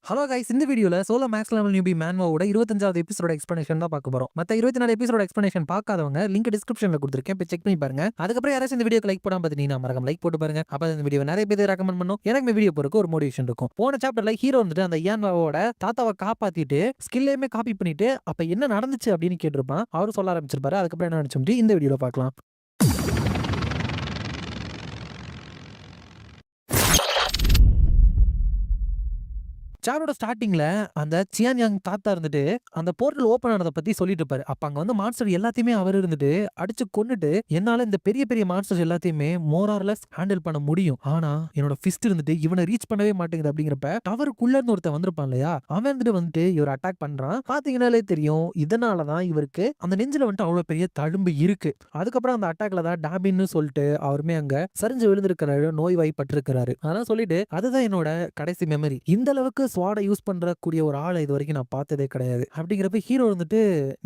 Hello guys, இந்த வீடியோல solo maths level newbie மேன்வாவோட 25வது எபிசோட எக்ஸ்பிளனேஷன் தான் பார்க்க போறோம். மத்த 24 எபிசோட எக்ஸ்பிளனேஷன் பார்க்காதவங்க லிங்க் டிஸ்கிரிப்ஷன்ல கொடுத்துருக்கேன், போய் செக் பண்ணி பாருங்க. அதுக்கப்புறம் யாராச்சும் இந்த வீடியோக்கு லைக் போடாம பார்த்தீங்கன்னா மறக்காம லைக் போட்டு பாருங்க. அப்ப இந்த வீடியோ நிறைய பேர் ரெக்கமெண்ட் பண்ணும், எனக்கு வீடியோ போறதுக்கு ஒரு மோட்டிவேஷன் இருக்கும். போன சாப்டர்ல ஹீரோ வந்துட்டு அந்த இயான்வாவோட தாத்தாவை காப்பாத்திட்டு ஸ்கில்லையுமே காப்பி பண்ணிட்டு அப்ப என்ன நடந்துச்சு அப்படின்னு கேட்டிருப்பான். அவரும் சொல்ல ஆரம்பிச்சிருப்பாரு. அதுக்கப்புறம் என்ன நடந்துச்சு இந்த வீடியோல பார்க்கலாம். சாப்டரோட ஸ்டார்டிங்ல அந்த சியான் யாங் தாத்தா இருந்துட்டு அந்த போர்ட்டல் ஓபன் ஆனதை பத்தி சொல்லிட்டு இருப்பாரு. அப்ப அங்க வந்து மான்ஸ்டர் எல்லாத்தையுமே அவர் இருந்துட்டு அடிச்சு கொன்னுட்டு என்னால இந்த பெரிய பெரிய மான்ஸ்டர்ஸ் எல்லாத்தையுமே மோரார்லெஸ் ஹேண்டில் பண்ண முடியும். ஆனா என்னோட ஃபிஸ்ட் இருந்துட்டு இவனை ரீச் பண்ணவே மாட்டேங்குது. அப்படிங்கிறப்ப டவருக்குள்ள இருந்து ஒருத்தன் வந்திருப்பான் இல்லையா, அவன் வந்துட்டு இவர் அட்டாக் பண்றான். பாத்தீங்கன்னாலே தெரியும், இதனாலதான் இவருக்கு அந்த நெஞ்சில வந்துட்டு அவ்வளவு பெரிய தழும்பு இருக்கு. அதுக்கப்புறம் அந்த அட்டாக்ல தான் டாபின்னு சொல்லிட்டு அவருமே அங்க சரிஞ்சு விழுந்திருக்கிறாரு, நோய் வாய்ப்பட்டிருக்கிறாரு. அதான் சொல்லிட்டு அதுதான் என்னோட கடைசி மெமரி. இந்த அளவுக்கு ஸ்வாட யூஸ் பண்றக்கூடிய ஒரு ஆளை இது வரைக்கும் நான் பார்த்ததே கிடையாது. அப்படிங்கிறப்ப ஹீரோ வந்துட்டு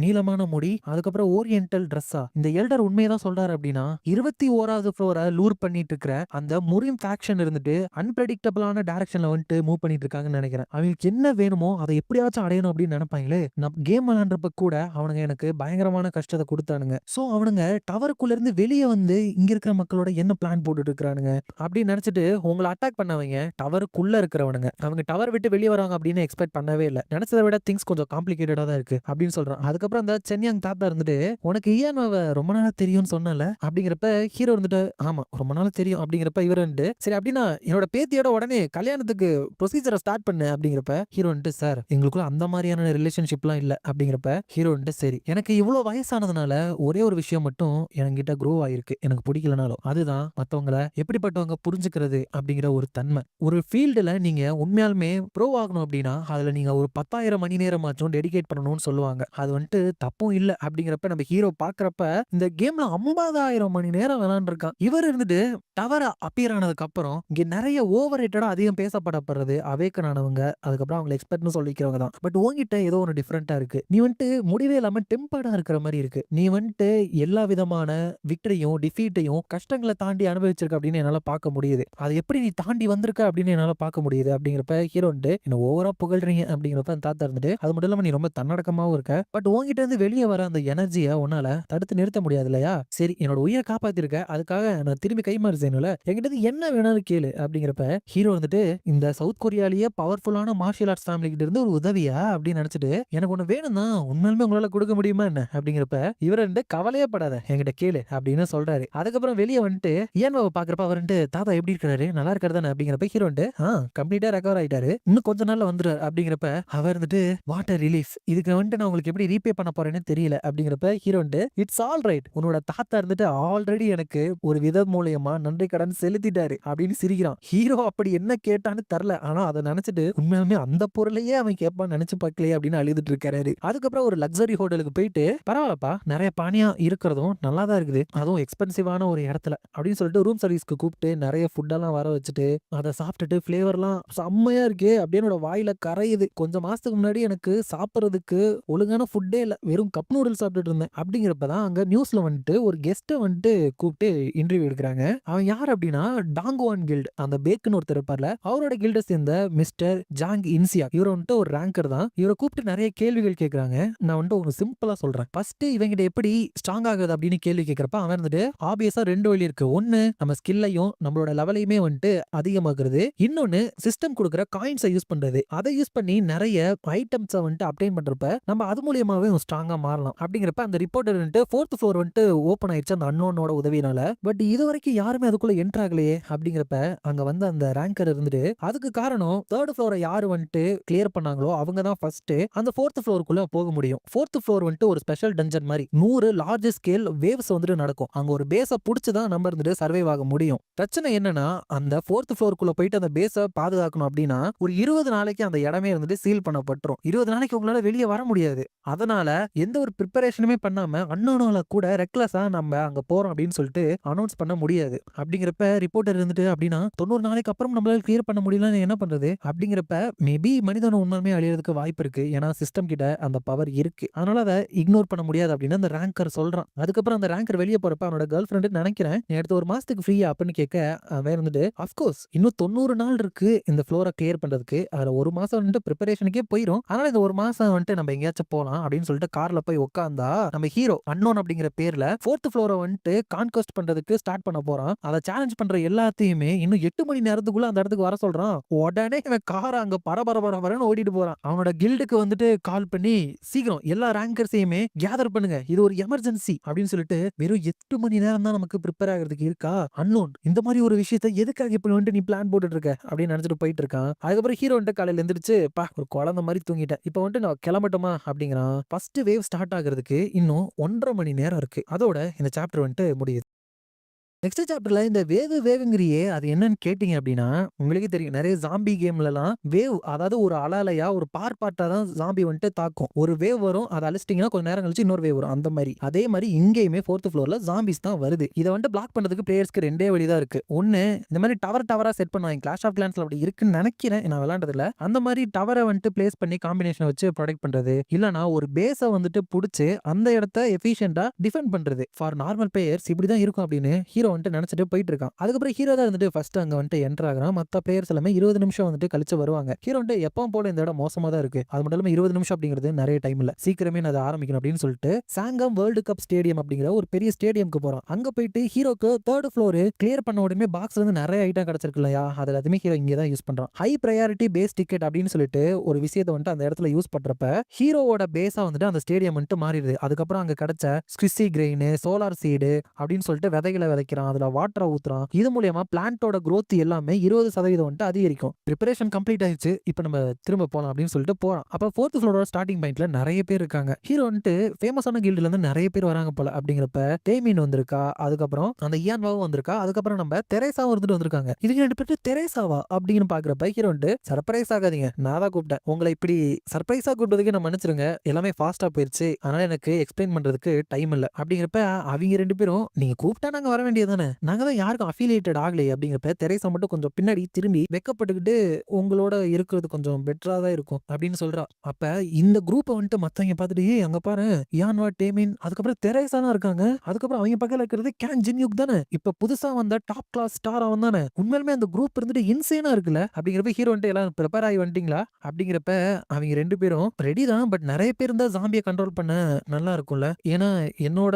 நீளமான முடி, அதுக்கப்புறம் ஓரியன்டல் ட்ரெஸ்ஸா இந்த எல்டர் உண்மையதான் சொல்றாரு அப்படின்னா 21வது ஃப்ளோரை லூர் பண்ணிட்டு இருக்கிற அந்த முரிம் ஃபேக்ஷன் இருந்துட்டு அன்பிரடிக்டபிளான டைரக்ஷன்ல வந்துட்டு மூவ் பண்ணிட்டு இருக்காங்கன்னு நினைக்கிறேன். அவங்களுக்கு என்ன வேணுமோ அதை எப்படியாச்சும் அடையணும் அப்படின்னு நினைப்பாங்களே. நான் கேம் விளையாடுறப்ப கூட அவனுங்க எனக்கு பயங்கரமான கஷ்டத்தை கொடுத்தானுங்க. சோ அவனுங்க டவருக்குள்ள இருந்து வெளியே வந்து இங்க இருக்கிற மக்களோட என்ன பிளான் போட்டுட்டு இருக்கிறானுங்க அப்படின்னு நினைச்சிட்டு உங்களை அட்டாக் பண்ணவங்க டவருக்குள்ள இருக்கிறவனுங்க. அவங்க டவர் விட்டு வெளியே வராங்க அப்படின்னு எக்ஸ்பெக்ட் பண்ணவே இல்லை. நினைச்சதை விட திங்ஸ் கொஞ்சம் காம்ப்ளிகேட்டடா தான் இருக்கு அப்படின்னு சொல்றான். அதுக்கப்புறம் அந்த சென்யாங் தாத்தா இருந்துட்டு உனக்கு இயான்வாவை ரொம்ப நாளா தெரியும்னு சொன்னல அப்படிங்கிறப்ப ஹீரோ இருந்துட்டு ஆமா ரொம்ப நாளா தெரியும் அப்படிங்கிறப்ப இவர் வந்துட்டு சரி அப்படின்னா என்னோட பேத்தியோட உடனே கல்யாணத்துக்கு ப்ரொசீஜரை ஸ்டார்ட் பண்ணு அப்படிங்கிறப்ப ஹீரோ வந்துட்டு சார் எங்களுக்குள்ள அந்த மாதிரியான ரிலேஷன்ஷிப்லாம் இல்லை அப்படிங்கிறப்ப ஹீரோ வந்துட்டு சரி எனக்கு இவ்வளவு வயசானதுனால ஒரே ஒரு விஷயம் மட்டும் என்கிட்ட க்ரோ ஆயிருக்கு, எனக்கு பிடிக்கலனாலும் அதுதான் மற்றவங்களை எப்படிப்பட்டவங்க புரிஞ்சுக்கிறது அப்படிங்கிற ஒரு தன்மை. ஒரு ஃபீல்டுல நீங்க உண்மையாலுமே ப்ரோ ஆகணும் அப்படின்னா அதுல நீங்க ஒரு 10,000 மணி நேரமாச்சும் டெடிகேட் பண்ணணும்னு சொல்லுவாங்க. அது வந்துட்டு தப்பும் இல்லை. அப்படிங்கிறப்ப நம்ம ஹீரோ பாக்குறப்ப இந்த கேம்ல 50,000 மணி நேரம் விளையாண்டுருக்கான். இவர் இருந்துட்டு டவர் அப்பியர் ஆனதுக்கு அப்புறம் இங்க நிறைய ஓவர் ரேட்டடா அதிகம் பேசப்படப்படுறது அவேக்கன் ஆனவங்க, அதுக்கப்புறம் அவங்க எக்ஸ்பர்ட்னு சொல்லிக்கிறவங்க தான். பட் உங்ககிட்ட ஏதோ ஒன்று டிஃப்ரெண்டா இருக்கு. நீ வந்துட்டு முடிவே இல்லாம டெம்பர்டா இருக்கிற மாதிரி இருக்கு. நீ வந்துட்டு எல்லா விதமான விக்டரியும் டிஃபீட்டையும் கஷ்டங்களை தாண்டி அனுபவிச்சிருக்க அப்படின்னு என்னால பார்க்க முடியுது. அதை எப்படி நீ தாண்டி வந்திருக்க அப்படின்னு என்னால பார்க்க முடியுது. அப்படிங்கிறப்ப ஹீரோ வந்துட்டு என்ன ஓவரா புகழ்றீங்க அப்படிங்கிறப்ப தாத்தா இருந்துட்டு அது மட்டும் இல்லாம நீ ரொம்ப தன்னடக்கமாவும் இருக்க, பட் உங்ககிட்ட இருந்து வெளியே வர அந்த எனர்ஜியை உன்னால தடுத்து நிறுத்த முடியாது இல்லையா. சரி என்னோட உயிரை காப்பாத்திருக்க, அதுக்காக நான் திரும்பி கைமாறு செய்யணும்ல, என்கிட்ட என்ன வேணாலும் கேளு அப்படிங்கிறப்ப ஹீரோ வந்துட்டு இந்த சவுத் கொரியாலேயே பவர்ஃபுல்லான மார்ஷியல் ஆர்ட்ஸ் ஃபேமிலி கிட்ட இருந்து ஒரு உதவியா அப்படின்னு நினைச்சிட்டு எனக்கு ஒண்ணு வேணும் தான், உண்மையிலுமே உங்களால கொடுக்க முடியுமா என்ன அப்படிங்கிறப்ப இவர் வந்து கவலையே படாத என்கிட்ட கேளு அப்படின்னு சொல்றாரு. அதுக்கப்புறம் வெளியே வந்துட்டு இயான்வாவை பாக்குறப்ப அவர் தாத்தா எப்படி இருக்காரு, நல்லா இருக்காரு தானே அப்படிங்கிறப்ப ஹீரோ கம்ப்ளீட்டா ரெக்கவர் ஆயிட்டாரு, இன்னும் கொஞ்ச நாள்ல வந்துரு அப்படிங்கிறப்ப அவர் வாட்டர் ரிலீஃப் இதுக்கு நான் உங்களுக்கு எப்படி ரீபே பண்ண போறேன்னு தெரியல அப்படிங்கிறப்ப ஹீரோ இட்ஸ் ஆல் ரைட், உன்னோட தாத்தா ஆல்ரெடி எனக்கு ஒரு விதம் மூலியமா நன்றி கடன் செலுத்திட்டாரு அப்படின்னு சிரிக்கிறான். ஹீரோ அப்படி என்ன கேட்டான்னு தெரியல, ஆனா அதை நினைச்சிட்டு உண்மையாலுமே அந்த பொருளையே அவன் கேட்பான்னு நினைச்சு பார்க்கலையே அப்படின்னு அழுதுட்டு இருக்காரு. அதுக்கப்புறம் ஒரு லக்ஸரி ஹோட்டலுக்கு போயிட்டு பரவாயில்லப்பா நிறைய பானியா இருக்கிறதும் நல்லா தான் இருக்குது, அதுவும் எக்ஸ்பென்சிவான ஒரு இடத்துல அப்படின்னு சொல்லிட்டு ரூம் சர்வீஸ்க்கு கூப்பிட்டு நிறைய ஃபுட்டெல்லாம் வர வச்சுட்டு அதை சாப்பிட்டுட்டு ஃபிளேவர்லாம் செம்மையா இருக்கு அப்படின்னு வாயில கரையுது. கொஞ்சம் மாசத்துக்கு முன்னாடி எனக்கு சாப்பிட்றதுக்கு ஒழுங்கான ஃபுட்டே இல்லை, வெறும் கப் நூடுல்ஸ் சாப்பிட்டுட்டு இருந்தேன். அப்படிங்கிறப்பதான் அங்க நியூஸ்ல ஒரு கெஸ்ட்டை கூப்பிட்டு இன்டர்வியூ எடுக்கிறாங்க. அவன் யார் அப்படின்னா டாங்குவான் கில்ட் அந்த பேக்குன்னு ஒருத்தர் இருப்பார்ல, அவரோட கில்டை சேர்ந்த மிஸ்டர் ஜாங் இன்சியா. இவர் ஒரு ரேங்கர் தான். இவரை கூப்பிட்டு நிறைய கேள்விகள் கேட்கறாங்க. நான் ஒரு சிம்பிளா சொல்றேன். ஃபர்ஸ்ட் இவங்கிட்ட எப்படி ஸ்ட்ராங் ஆகுது அப்படின்னு கேள்வி கேட்கறப்ப அவன் ஆபியஸா 2 வழி இருக்கு. ஒன்னு நம்ம ஸ்கில்லையும் நம்மளோட லெவலையுமே அதிகமாக்குறது, இன்னொன்னு சிஸ்டம் கொடுக்குற காயின்ஸை யூஸ் பண்றது. அதை யூஸ் பண்ணி நிறைய ஐட்டம்ஸை அப்டேன் பண்றப்ப நம்ம அது மூலியமாவே ஸ்ட்ராங்கா மாறலாம். அப்படிங்கிறப்ப அந்த ரிப்போர்ட்டர் 4th ஃப்ளோர் ஓபன் ஆயிடுச்சு அந்த அன்னோனோட உதவினால. பட் இது வரைக்கும் யாருமே அதுக்குள்ள என்டர் ஆகலையே அப்படிங்கிறப்ப அங்க அந்த ரேங்கர் அதுக்கு காரணம் 3rd ஃப்ளோரை யாரு கிளியர் பண்ணாங்களோ அவங்க தான் ஃபர்ஸ்ட் அந்த 4th ஃப்ளோருக்குள்ள போக முடியும். 4th ஃப்ளோர் ஒரு ஸ்பெஷல் டஞ்சன் மாதிரி 100 லார்ஜ் ஸ்கேல் வேவ்ஸ் நடக்கும். அங்க ஒரு பேஸை புடிச்சுதான் நம்ம சர்வைவ் ஆக முடியும். பிரச்சனை என்னன்னா அந்த 4th ஃப்ளோருக்குள்ள போயிட்டு அந்த பேஸை பாதுகாக்கணும் அப்படின்னா ஒரு 20 நாளைக்கு அந்த இடமே சீல் பண்ணப்பட்டுரும். 20 நாளைக்கு உங்களால வெளியே வர முடியாது. அதனால எந்த ஒரு ப்ரிப்பரேஷனுமே பண்ணாம அன்னோனால கூட ரெக்லஸா நம்ம அங்க போறோம் அப்படின்னு சொல்லிட்டு அனௌன்ஸ் பண்ண முடியாது. அப்படிங்கிறப்ப ரிப்போர்ட்டர் அப்படின்னா 90 நாளைக்கு அப்புறம் நம்மளால கிளியர் பண்ண முடியலன்னு என்ன பண்றது அப்படிங்கிறப்ப மேபி மனிதன் உண்மையுமே அழியறதுக்கு வாய்ப்பு இருக்கு. ஏன்னா சிஸ்டம் கிட்ட அந்த பவர் இருக்கு, அதனால அதை இக்னோர் பண்ண முடியாது அப்படின்னு அந்த ரேங்கர் சொல்றான். அதுக்கப்புறம் அந்த ரேங்கர் வெளியே போறப்ப அவனோட கேர்ள் ஃப்ரெண்ட் நினைக்கிறேன் அடுத்த ஒரு மாசத்துக்கு ஃப்ரீயா அப்படின்னு கேட்க அவன் அப்கோர்ஸ் இன்னும் 90 நாள் இருக்கு இந்த ஃப்ளோரை கிளியர் பண்றதுக்கு, அதுல 1 மாசம் வந்துட்டு பிரிப்பரேஷனுக்கே போயிரும். அதனால இந்த 1 மாசம் வந்துட்டு நம்ம எங்கேயாச்சும் போலாம் அப்படின்னு சொல்லிட்டு கார்ல போய் உட்கார்ந்தா, நம்ம ஹீரோ அன்னோன் அப்படிங்கிற பேர்ல 4த் ஃப்ளோர வந்துட்டு கான்குவெஸ்ட் பண்றதுக்கு ஸ்டார்ட் பண்ண போறான். அத சேலஞ்ச் பண்ற எல்லாத்தையுமே இன்னும் 8 மணி நேரத்துக்குள்ள அந்த இடத்துக்கு வர சொல்றான். உடனே இவன் கார அங்க பரபரன்னு ஓட்டிட்டு போறான். அவனோட கில்டுக்கு வந்துட்டு கால் பண்ணி, சீக்கிரம் எல்லா ரேங்கர்ஸையுமே கேதர் பண்ணுங்க. இது ஒரு எமர்ஜென்சி அப்படின்னு சொல்லிட்டு, வெறும் 8 மணி நேரம் தான் நமக்கு பிரிப்பேர் ஆகுறதுக்கு இருக்கா? அன்னோன் இந்த மாதிரி ஒரு விஷயத்த எதுக்காக இப்படி வந்துட்டு நீ பிளான் போட்டுட்டு இருக்க அப்படின்னு நினைச்சிட்டு போயிட்டு இருக்கான். அதுக்கப்புறம் ஹீரோ வந்துட்டு காலையில எந்திரிச்சு, பா ஒரு குழந்தை மாதிரி தூங்கிட்டேன். இப்ப வந்துட்டு நான் கிளம்பட்டுமா அப்படிங்கிறான். ஃபர்ஸ்ட் வேவ் ஸ்டார்ட் ஆகுறதுக்கு இன்னும் 1.5 மணி நேரம் இருக்கு. அதோட இந்த சாப்டர் வந்துட்டு முடியுது. நெக்ஸ்ட் சாப்டர்ல இந்த வேவுங்கிறியே அது என்னன்னு கேட்டீங்க அப்படின்னா, உங்களுக்கே தெரியும் நெறைய ஜாம்பி கேம்லலாம் வேவ் அதாவது ஒரு அலையா ஒரு பார்ட்டா தான் ஜாம்பி வந்துட்டு தாக்கும். ஒரு வேவ் வரும். அத அழிச்சிட்டீங்கன்னா கொஞ்ச நேரம் கழிச்சு இன்னொரு வேவ் வரும். அந்த மாரி. அதே மாரி இங்கேயுமே 4த் ஃப்ளோர்ல ஜாம்பிஸ் தான் வருது. இத வந்துட்டு பிளாக் பண்றதுக்கு பிளேயர்ஸ்க்கு 2டே வழி தான் இருக்கு. ஒண்ணு இந்த மாரி டவரா செட் பண்ணுவாங்க. கிளாஷ் ஆஃப் கிளான்ஸ்ல அப்படி இருக்குன்னு நெனைக்கிறேன். நான் விளையாண்டது இல்ல. அந்த மாரி டவர வந்துட்டு பிளேஸ் பண்ணி காம்பினேஷன் வச்சு ப்ரொடெக்ட் பண்றது. இல்லனா ஒரு பேஸ வந்துட்டு புடிச்சு அந்த இடத்த எஃபிஷியன்ட்டா டிஃபெண்ட் பண்றது. ஃபார் நார்மல் பிளேயர்ஸ் இப்படி தான் இருக்கும் அப்படின்னு ஹீரோ வந்துட்டு நினைச்சிட்டு போயிட்டு இருக்கான். அதுக்கப்புறம் ஹீரோ தான் வந்துட்டு ஃபர்ஸ்ட் அங்க வந்துட்டு என்டர் ஆகுறான். மத்த பிளேயர்ஸ் எல்லாமே 20 நிமிஷம் வந்துட்டு கழிச்சு வருவாங்க. ஹீரோ வந்துட்டு எப்பவும் போல இந்த இடம் மோசமா தான் இருக்கு. அது மட்டும் இல்லாம 20 நிமிஷம் அப்படிங்கிறது நிறைய டைம் இல்ல. சீக்கிரமே நான் அதை ஆரம்பிக்கணும் அப்படின்னு சொல்லிட்டு சாங்கம் வேர்ல்டு கப் ஸ்டேடியம் அப்படிங்கிற ஒரு பெரிய ஸ்டேடியம்க்கு போறான். அங்க போயிட்டு ஹீரோக்கு 3rd ஃப்ளோர் கிளியர் பண்ண உடனே பாக்ஸ்ல இருந்து நிறைய ஐட்டம் கிடைச்சிருக்கு இல்லையா? அது எல்லாத்தையுமே ஹீரோ இங்கே தான் யூஸ் பண்றான். ஹை பிரையாரிட்டி பேஸ் டிக்கெட் அப்படின்னு சொல்லிட்டு ஒரு விஷயத்தை வந்துட்டு அந்த இடத்துல யூஸ் பண்றப்ப ஹீரோவோட பேஸா வந்துட்டு அந்த ஸ்டேடியம் வந்துட்டு மாறிடுது. அதுக்கப்புறம் அங்க கிடைச்ச ஸ்கிஸி கிரெயின், சோலார் சீடு அப்படின்னு சொல்லிட்டு விதைகளை விதைக்கிறான். அதுல வாட்டரை ஊத்துறான். இது மூலியமா பிளான்ட்டோட growth எல்லாமே 20% வந்துட்டு அதிகரிக்கும். பிரிப்பரேஷன் கம்ப்ளீட் ஆயிடுச்சு. இப்போ நம்ம திரும்ப போலாம் அப்படின்னு சொல்லிட்டு போறான். அப்ப 4th ஃப்ளோரோட ஸ்டார்டிங் பாயிண்ட்ல நிறைய பேர் இருக்காங்க. ஹீரோ வந்துட்டு ஃபேமஸான கில்டுல இருந்து நிறைய பேர் வராங்க போல. அப்படிங்கிறப்ப தேமின் வந்திருக்கா, அதுக்கப்புறம் அந்த இயான்வாவும் வந்திருக்கா, அதுக்கப்புறம் நம்ம தெரேசாவும் இருந்துட்டு வந்திருக்காங்க. இதுக்கு 2 பேர் தெரேசாவா அப்படின்னு பாக்குறப்ப ஹீரோ வந்துட்டு சர்ப்ரைஸ் ஆகாதீங்க, நான் தான் கூப்பிட்டேன். உங்களை இப்படி சர்ப்ரைஸா கூப்பிட்டதுக்கு நான் மன்னிச்சிருங்க. எல்லாமே ஃபாஸ்டா போயிருச்சு. அதனால எனக்கு எக்ஸ்பிளைன் பண்றதுக்கு டைம் இல்ல. அப்படிங்கிறப்ப அவங்க 2 பேரும் நீங்க கூப்பிட்டா நாங்க வர வேண்டியதானே, நாங்க தான் யாருக்கும் அஃபிலியேட்டட் ஆகலையே அப்படிங்கிறப்ப தெரேசா மட்டும் கொஞ்சம் பின்னாடி திரும்பி வெக்கப்பட்டுக்கிட்டு உங்களோட இருக்கிறது கொஞ்சம் பெட்டரா தான் இருக்கும் அப்படின்னு சொல்றா. அப்ப இந்த குரூப்பை வந்துட்டு மத்தவங்க பார்த்துட்டு ஏய் அங்க பாரு யான்வா, டேமின், அதுக்கப்புறம் தெரேசா தான் இருக்காங்க. அதுக்கப்புறம் அவங்க பக்கத்துல இருக்கிறது கேன் ஜின்யூக் தானே, இப்ப புதுசா வந்த டாப் கிளாஸ் ஸ்டார் அவன் தானே. உண்மையிலுமே அந்த குரூப் இருந்துட்டு இன்சேனா இருக்குல்ல அப்படிங்கிறப்ப ஹீரோ வந்துட்டு எல்லாம் ப்ரிப்பேர் ஆகி வந்துட்டீங்களா அப்படிங்கிறப்ப அவங்க 2 பேரும் ரெடி தான். பட் நிறைய பேர் இருந்தா ஜாம்பியை கண்ட்ரோல் பண்ண நல்லா இருக்கும்ல. ஏன்னா என்னோட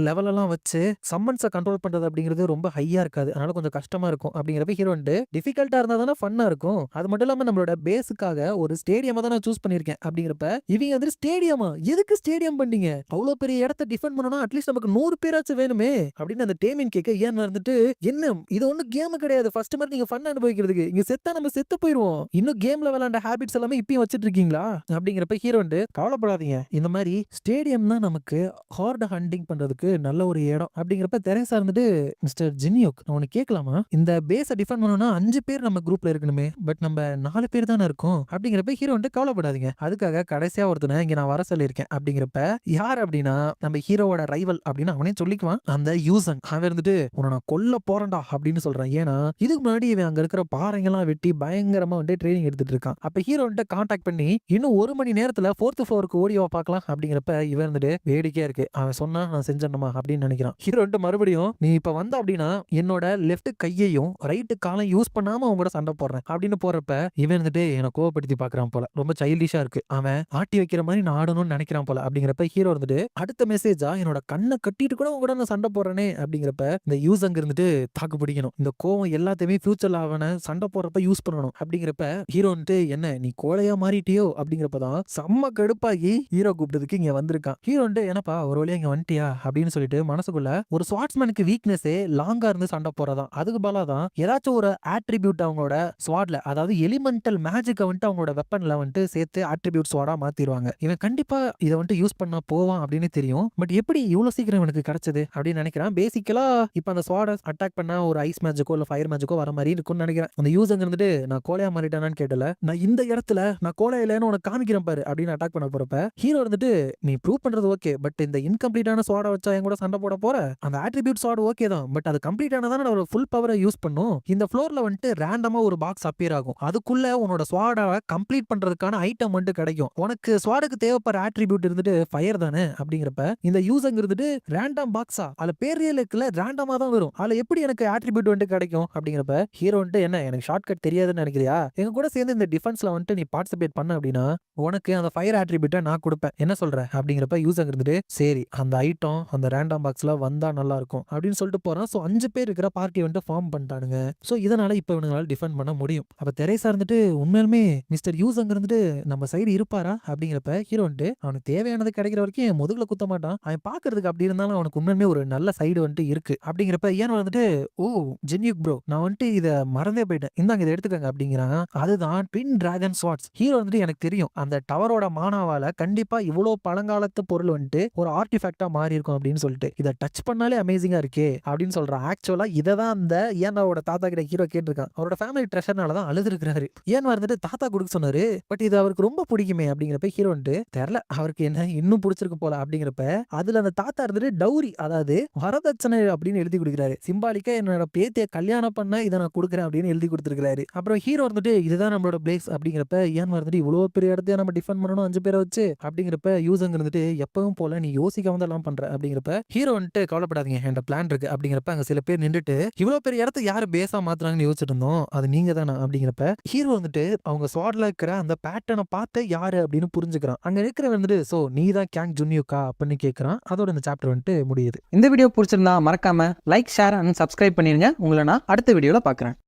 லெவல் எல்லாம் வச்சு சம்மன்ஸை கண்ட்ரோல் பண்றது அப்படிங்கிறது ரொம்ப ஹையா இருக்காது. அதனால கொஞ்சம் கஷ்டமா இருக்கும் அப்படிங்கிறப்ப ஹீரோ வந்து டிஃபிகல்ட்டா இருந்தா தானே ஃபன்னா இருக்கும். அது மட்டும் இல்லாம நம்மளோட பேஸுக்காக ஒரு ஸ்டேடியமா தான் நான் சூஸ் பண்ணிருக்கேன் அப்படிங்கிறப்ப இவங்க வந்து ஸ்டேடியமா எதுக்கு ஸ்டேடியம் பண்ணீங்க, அவ்வளவு பெரிய இடத்த டிஃபெண்ட் பண்ணனும், அட்லீஸ்ட் நமக்கு 100 பேராச்சும் வேணுமே அப்படின்னு அந்த டேமின் கேட்க ஏன் வந்துட்டு என்ன இது ஒன்னும் கேம் கிடையாது, ஃபர்ஸ்ட் மாதிரி நீங்க ஃபன் அனுபவிக்கிறதுக்கு, இங்க செத்தா நம்ம செத்து போயிருவோம், இன்னும் கேம்ல விளையாண்ட ஹேபிட்ஸ் எல்லாமே இப்பயும் வச்சிட்டு இருக்கீங்களா அப்படிங்கிறப்ப ஹீரோ வந்து கவலைப்படாதீங்க, இந்த மாதிரி ஸ்டேடியம் தான் நமக்கு ஹார்ட் ஹண்டிங் பண்றதுக்கு நல்ல ஒரு இடம் அப்படிங்கிறப்ப தெரேசா இருந்துட்டு மிஸ்டர் ஜின்யோக் நான் உனக்கு கேட்கலாமா, இந்த பேஸை டிஃபெண்ட் பண்ணணும்னா 5 பேர் நம்ம குரூப்ல இருக்கணுமே, பட் நம்ம 4 பேர் தானே இருக்கோம் அப்படிங்கிறப்ப ஹீரோ வந்து கவலைப்படாதீங்க, அதுக்காக கடைசியா ஒருத்தனை இங்க நான் வர சொல்லியிருக்கேன் அப்படிங்கிறப்ப யார் அப்படின்னா நம்ம ஹீரோவோட ரைவல் அப்படின்னு அவனே சொல்லிக்குவான். அந்த யூசன் அவன் இருந்துட்டு உன்னை நான் கொல்ல போறேன்டா அப்படின்னு சொல்றான். ஏன்னா இதுக்கு முன்னாடி இவன் அங்க இருக்கிற பாறைங்கெல்லாம் வெட்டி பயங்கரமா வந்து ட்ரைனிங் எடுத்துட்டு இருக்கான். அப்ப ஹீரோ வந்து கான்டாக்ட் பண்ணி இன்னும் 1 மணி நேரத்துல 4th ஃப்ளோருக்கு ஓடிவா பார்க்கலாம் அப்படிங்கிறப்ப இவன் இருந்துட்டு வேடிக்கையா இருக்கு, அவன் சொன்னா நான் செஞ்சணுமா அப்படின்னு நினைக்கிறான். ஹீரோ வந்து மறுபடியும் நீ இப்ப வந்த அப்படின்னா என்னோட லெஃப்ட் கையையும் ரைட் காலையும் யூஸ் பண்ணாம அவங்க கூட சண்டை போடுறேன் அப்படின்னு போறப்ப இவன் இருந்துட்டு என்ன கோவப்படுத்தி பாக்குறான் போல, ரொம்ப சைல்டிஷா இருக்கு, அவன் ஆட்டி வைக்கிற மாதிரி நான் ஆடணும்னு நினைக்கிறான் போல. அப்படிங்கிறப்ப ஹீரோ இருந்துட்டு அடுத்த மெசேஜா என்னோட கண்ணை கட்டிட்டு கூட உங்க கூட நான் சண்டை போடுறேனே அப்படிங்கிறப்ப இந்த யூஸ் அங்க இருந்துட்டு தாக்கு பிடிக்கணும், இந்த கோவம் எல்லாத்தையுமே ஃபியூச்சர்ல அவனை சண்டை போடுறப்ப யூஸ் பண்ணணும் அப்படிங்கிறப்ப ஹீரோ வந்துட்டு என்ன நீ கோழையா மாறிட்டியோ அப்படிங்கிறப்பதான் செம்ம கடுப்பாகி ஹீரோ கூப்பிட்டதுக்கு இங்க வந்திருக்கான். ஹீரோ வந்து என்னப்பா ஒரு வழியா இங்க வந்துட்டியா அப்படின்னு சொல்லிட்டு மனசுக்குள்ள ஒரு ஸ்வாட்ஸ்மேனுக்கு வீக்னஸே லாங்கா இருந்து சண்டை போறதான், அதுக்கு பலாதான் ஏதாச்சும் ஒரு ஆட்ரிபியூட் அவங்களோட ஸ்வாட்ல அதாவது எலிமெண்டல் மேஜிக் வந்துட்டு அவங்களோட வெப்பன்ல வந்துட்டு சேர்த்து ஆட்ரிபியூட் ஸ்வாடா மாத்திடுவாங்க. இவன் கண்டிப்பா இதை வந்துட்டு யூஸ் பண்ண போவான் அப்படின்னு தெரியும். பட் எப்படி இவ்வளவு சீக்கிரம் எனக்கு கிடைச்சது அப்படின்னு நினைக்கிறான். பேசிக்கலா இப்ப அந்த ஸ்வாட அட்டாக் பண்ணா ஒரு ஐஸ் மேஜிக்கோ இல்ல ஃபயர் மேஜிக்கோ வர மாதிரி இருக்கும்னு நினைக்கிறேன். அந்த யூசர் இருந்துட்டு நான் கோலையா மாறிட்டானான்னு கேட்டல, நான் இந்த இடத்துல நான் கோலையா இல்லைன்னு உனக்கு காமிக்கிறேன் பாரு அப்படின்னு அட்டாக் பண்ண போறப்ப ஹீரோ இருந்துட்டு நீ ப்ரூவ் பண்றது ஓகே, பட் இந்த இன்கம்ப்ளீட்டான ஸ்வாட வச்சா என் கூட சண்டை போட போற, அந்த ஆட்ரிபியூட் ஸ்வாட் ஓகே தான். பட் அது கம்ப்ளீட் ஆனா தானே நம்மளோட ஃபுல் பவர யூஸ் பண்ணும். இந்த ஃப்ளோர்ல வந்துட்டு ரேண்டமா ஒரு பாக்ஸ் அப்பியர் ஆகும். அதுக்குள்ள உன்னோட ஸ்வாட கம்ப்ளீட் பண்றதுக்கான ஐட்டம் வந்துட்டு கிடைக்கும். உனக்கு ஸ்வாடுக்கு தேவைப்படுற ஆட்ரிபியூட் இருந்துட்டு ஃபயர் தானே அப்படிங்கிறப்ப, இந்த யூசங்க இருந்துட்டு ரேண்டம் பாக்ஸா? அதுல பேரே இருக்குல்ல, ரேண்டமா தான் வரும். அதுல எப்படி எனக்கு ஆட்ரிபியூட் வந்துட்டு கிடைக்கும்? அப்படிங்கிறப்ப ஹீரோ வந்துட்டு, என்ன எனக்கு ஷார்ட்கட் தெரியாதுன்னு நினைக்கிறியா? எங்க கூட சேர்ந்து இந்த டிஃபென்ஸ்ல வந்துட்டு நீ பார்ட்டிசிபேட் பண்ண அப்படின்னா, உனக்கு அந்த ஃபயர் ஆட்ரிபியூட்ட நான் குடுப்பேன். என்ன சொல்ற? அப்படிங்கிறப்ப யூசங்க இருந்துட்டு, சரி அந்த ஐட்டம் அந்த ரேண்டம் பாக்ஸ்ல வந்தா நல்லா இருக்கும் அப்படின்னு சொல்லிட்டு போறான். சோ 5 பேர் இருக்கிற பார்ட்டி வந்துட்டு ஃபார்ம் பண்ணிட்டானுங்க. சோ இதனால இப்ப இவனுங்களால டிஃபெண்ட் பண்ண முடியும். அப்ப தெரேசா இருந்துட்டு, உண்மையாலுமே மிஸ்டர் யூசங்க இருந்துட்டு நம்ம சைடு இருப்பாரா? அப்படிங்கிறப்ப ஹீரோ வந்துட்டு, அவனுக்கு தேவையானது கிடைக்கிற வரைக்கும் என் முதுகுல குத்த மாட்டான். அவன் பாக்குறதுக்கு அப்படி இருந்தாலும் அவனுக்கு உண்மையுமே ஒரு நல்ல சைடு வந்துட்டு இருக்கு. அப்படிங்கிறப்ப ஏன் வந்துட்டு, ஓ ஜென்யூக் ப்ரோ, நான் வந்துட்டு இத மறந்தே போயிட்டேன். இந்தாங்க இதை எடுத்துக்கங்க அப்படிங்கிறான். அதுதான் ட்வின் டிராகன் ஸ்வாட்ஸ். ஹீரோ வந்துட்டு, எனக்கு தெரியும் அந்த டவரோட மானாவால கண்டிப்பா இவ்வளவு பழங்காலத்து பொருள் வந்துட்டு ஒரு ஆர்டிஃபேக்டா மாறி இருக்கும் அப்படின்னு சொல்லிட்டு, இதை டச் பண்ணாலே அமேசிங்கா இருக்கே அப்படின்னு சொல்றான். ஆக்சுவலா இதை தான் அந்த ஏனாவோட தாத்தா கிட்ட ஹீரோ கேட்டிருக்கான். அவரோட ஃபேமிலி ட்ரெஷர்னால தான் அழுதுருக்காரு. ஏன் வந்துட்டு தாத்தா கொடுக்க சொன்னாரு, பட் இது அவருக்கு ரொம்ப பிடிக்குமே அப்படிங்கிறப்ப ஹீரோ வந்துட்டு, தெரியல அவருக்கு என்ன இன்னும் பிடிச்சிருக்கு போல அப்படிங்கிறப்ப, அதுல அந்த தாத்தா இருந்துட்டு டௌரி, அதாவது வரதட்சணை அப்படின்னு எழுதி கொடுக்குறாரு. சிம்பாலிக்கா என்னோட பேத்திய கல்யாணம் பண்ண இதை நான் கொடுக்குறேன் அப்படின்னு எழுதி கொடுத்துருக்காரு. அப்புறம் ஹீரோ வந்துட்டு, இதுதான் நம்மளோட பிளேஸ் அப்படிங்கிறப்ப, ஏன் வந்துட்டு இவ்வளவு பெரிய இடத்தைய நம்ம டிஃபெண்ட் பண்ணணும் 5 பேரை வச்சு அப்படிங்கிறப்ப, யூசங்க இருந்துட்டு, எப்பவும் போல நீ யோசிக்காம தான் எல்லாம் பண்ற அப்படிங்கிறப்ப, ஹீரோ வந்துட்டு, கவலைப்படாதீங்க என்கிட்ட பிளான் இருக்கு அப்படிங்கிறப்ப, அங்க சில பேர் நின்றுட்டு, இவ்வளவு பெரிய இடத்த யாரு பேஸா மாத்துறாங்கன்னு யோசிச்சுட்டு இருந்தோம், அது நீங்க தானா அப்படிங்கிறப்ப, ஹீரோ வந்துட்டு அவங்க ஸ்வாட்ல இருக்கிற அந்த பேட்டர்னை பார்த்து யாரு அப்படின்னு புரிஞ்சுக்கிறான். அங்க இருக்கிற வந்துட்டு, சோ நீ தான் கேங் ஜுன்யூக்கா அப்படின்னு கேட்கறான். அதோட இந்த சாப்டர் வந்துட்டு முடியுது. இந்த வீடியோ பிடிச்சிருந்தா மறக்காம லைக், ஷேர் அண்ட் சப்ஸ்கிரைப் பண்ணிருங்க. உங்களை நான் அடுத்த வீடியோல பார்க்குறேன்.